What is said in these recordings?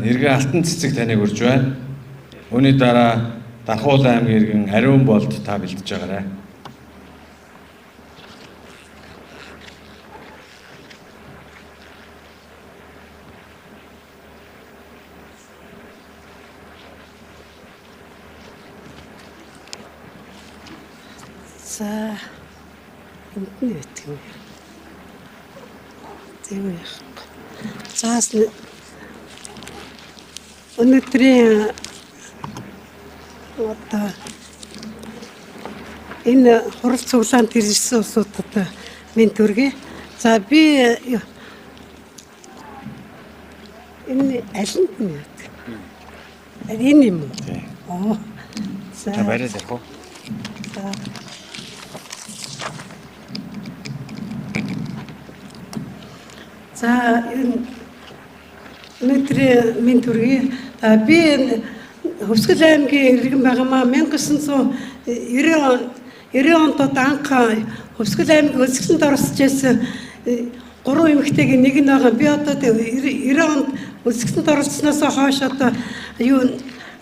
Иргэн Алтан цэцэг таныг урьж байна. Үүний дараа Дархуул аймгийн иргэн Ариун болд та бэлдэж байгаарай. За энэ үтгэн. Тэгвэл заас өнөөдрийн одоо энэ хурал цуглаанд ирсэн улсуудад минь төргий. За би энэ аль нь юу? Энэ юм уу? За баярлалаа хөө. За өнөөдрийн минь төргий. Би Хөвсгөл аймгийн иргэн байгаамаа 1990 онд анх Хөвсгөл аймгийн өсгөлөнд оролцож байсан 3 эмэгтэйгийн нэг нь байгаа. Би одоо 90 онд өсгөлөнд оролцсноос хойш одоо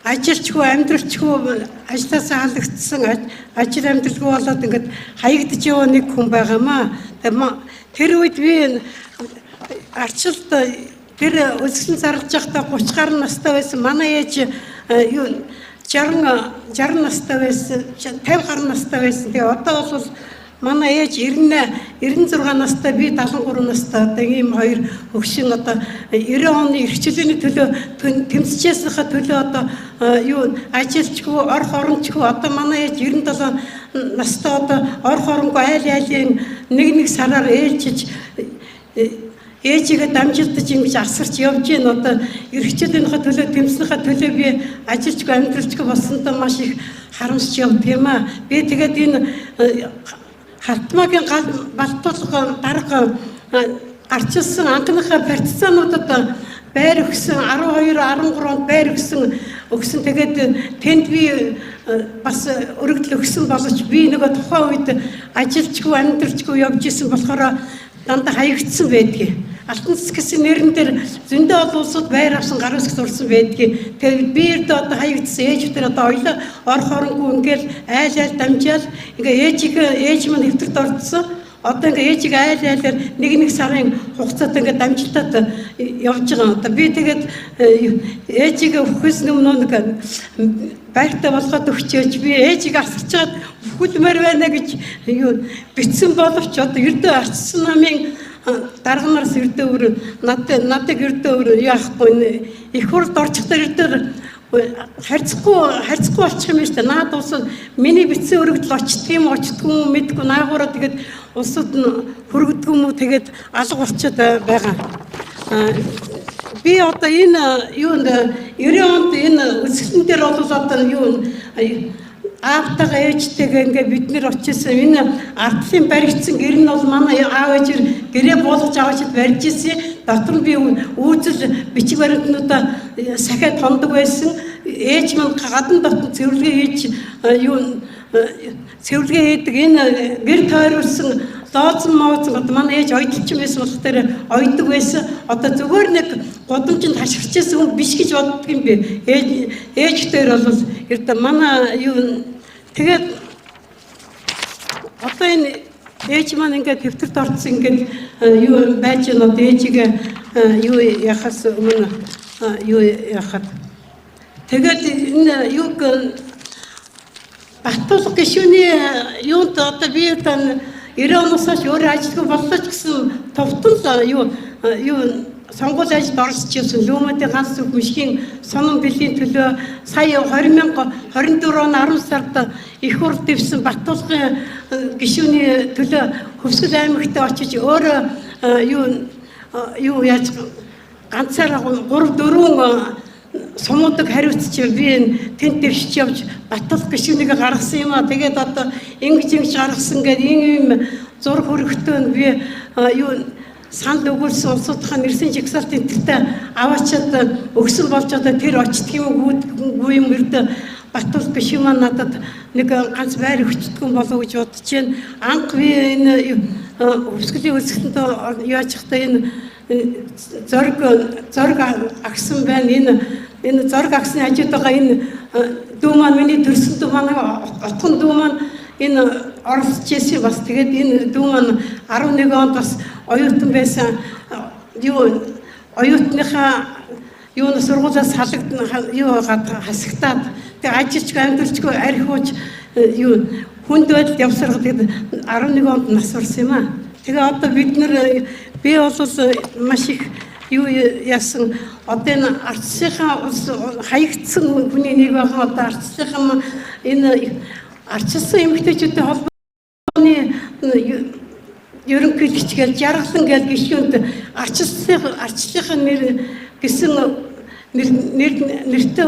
ажилчгүй амьдралчгүй ажлаасаа халагдсан ажил амьдралгүй болоод ингээд хаягдж яваа нэг хүн байгаамаа. Тэр үед би арчилд тэр өсгөлөнд зарлж байхдаа 30 гаруй настай байсан. Манай ээж 60 настай байсан, 50 гаруй настай байсан. Тэгээ одоо бол манай ээж 96 настай, би 73 настай. Одоо ийм хоёр хөгшин одоо 90 оны эрхчлөөний төлөө тэмцэжсэнийхээ төлөө одоо ажилчгүй, орох орончгүй. Одоо манай ээж 97 настай одоо орох оронгүй айл-айлын нэг сараар ээжигээ дамжилдаж ингэж асарч явж гин. Одоо эрхчлөөнийхөө төлөө тэмцснийхээ төлөө би ажилчгүй амьдралчгүй болсондоо маш их харамсч явдаг юм аа. Би тэгээд энэ халтмаагийн балтуулга дарга арчилсан анхныхаа партизануудад байр өгсөн 12 13 онд байр өгсөн. Тэгээд тэнд би бас өргөдөл өгсөн боловч би нөгөө тухайн үед ажилчгүй амьдралчгүй явж исэн болохоор дандаа хаягдсан байдгийг. Алтан цэцгийн нэрэн дээр зөндөө олон улсууд байр авсан гар үсгс урсан байдгийг. Тэгээд би одоо хаягдсан ээжүүдээр одоо ойлоо орох оронгүй ингээл айл дамжаал ингээ ээж маань хэвтэрт ордсон. Одоо ингээ ээжиг айл-айлаар нэг сарын хугацаанд ингээ дамжилтаад явж байгаа. Одоо би тэгээд ээжигээ өхөхөөс өмнө байртаа болгоод өгчөөж би ээжиг асарчаад хүлмээр байна гэж битсэн боловч одоо ердөө арчсан намын дарганараас ердөө өөр надад ердөө өөр яахгүй их хурд орчихдоо ердөө харьцахгүй болчих юм шүү дээ. Наад улсууд миний битсэн өргөдөл очдөг юм очдгүй мэдгүй наагаараа тэгээд улсууд нь хөргөдгөө мүү тэгээд алга болчиход байгаа. Би одоо энэ 90 онд энэ өсгөлтөн дээр бол одоо аавтайгаа ээжтэйгээ ингээ бид нэр очижсэн. Энэ ардлын баригдсан гэр нь бол манай аав ээж гэрээ буулгаж аваад барьж ирсэн. Дотор нь би үйлдэл бичиг баримтнуудаа сахиад тондог байсан. Ээж маань гадна дотор цэвэрлэгээ хийдэг. Энэ гэр тойруулсан лооцсон одоо манай ээж ойдлчин байсан болох дээр ойдог байсан. Одоо зүгээр нэг годамжинд хашгирчсэн хүн биш гэж боддог юм би. Ээжтэй бол ердөө манай тэгээд одоо энэ ээж маань ингээд төвтөрт орцсон ингээд байж байна. Одоо ээжигээ яхаас өмнө яхад тэгээд энэ Баттуулга гишүүний одоо би 90 оноос хойш өөрөө ажиллах боллоо ч гэсэн товтол сонгуул ажилд оролцож байсан Лөөмөдийн ганц үг мишгийн сонон бэлгийн төлөө сая 2024 оны 10 сард их хурд дэвсэн Баттуулгын гишүүний төлөө Хөвсгөл аймагт очиж өөрөө яаж ганцаараа 3-4 сумуудаг хариуцч би тэнд дэвшиж явж Баттуулга гишүүнийг гаргасан юм аа. Тэгээд одоо ингэж гаргасан гэдэг ийм зураг хөрөгтөө би санал өгүүлсэн улсуудынхаа нэрсэн жигсаалтын тэртээ аваачаад өгсөн болж одоо тэр очдөг юм уу юм ердөө Баттуулга гишүүн маань надад нэг ганц байр өгчдөг юм болов гэж бодож байна. Анх би энэ Хөвсгөлийн өсгөлтөнд яаж ихтэй энэ зориг агсан байна. Энэ зориг агсны хажууд байгаа энэ дүү маань миний төрсөн дүү маань отхон дүү маань энэ оролцож ирсэн бас тэгээд энэ дүү маань 11 онд бас оюутан байсан. Оюутныхаа сургуулиас халагдсан хасагтаад тэгээд ажилчгүй амьдралчгүй архиуч хүнд байдалд явсараад 11 онд нас орсон юм аа. Тэгээ одоо би бол маш их яасан одоо энэ ардчилсан хаягдсан хүний нэг байгаа одоо ардчилсан энэ ардчилсан эмэгтэйчүүдтэй холбооны ерөнхийлөгч гэж жаргалан гэж гишүүнд ардчилсан нэр гэсэн нэртэй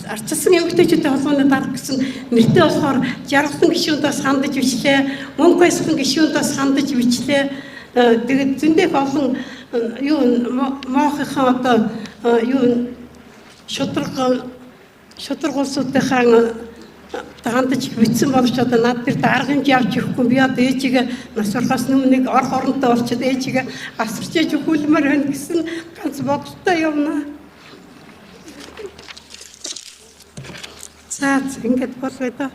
ардчилсан эмэгтэйчүүдтэй холбооны дарга гэсэн нэртэй болохоор жаргалан гишүүндээс хандаж бичлээ, мөнгө байсан гишүүндээс хандаж бичлээ. Тэгээд зөндөх олон моохынхаа одоо шудраг улсуудынхаа хандаж бичсэн боловч одоо над дээр дарга хэмжээ авч өгөхгүй би одоо ээжигээ нас урахаас өмнө орох оронтой болчиход ээжигээ асарч ээж өгүүлмээр байна гэсэн ганц бодолтой явна. За ингэж болгоо доо.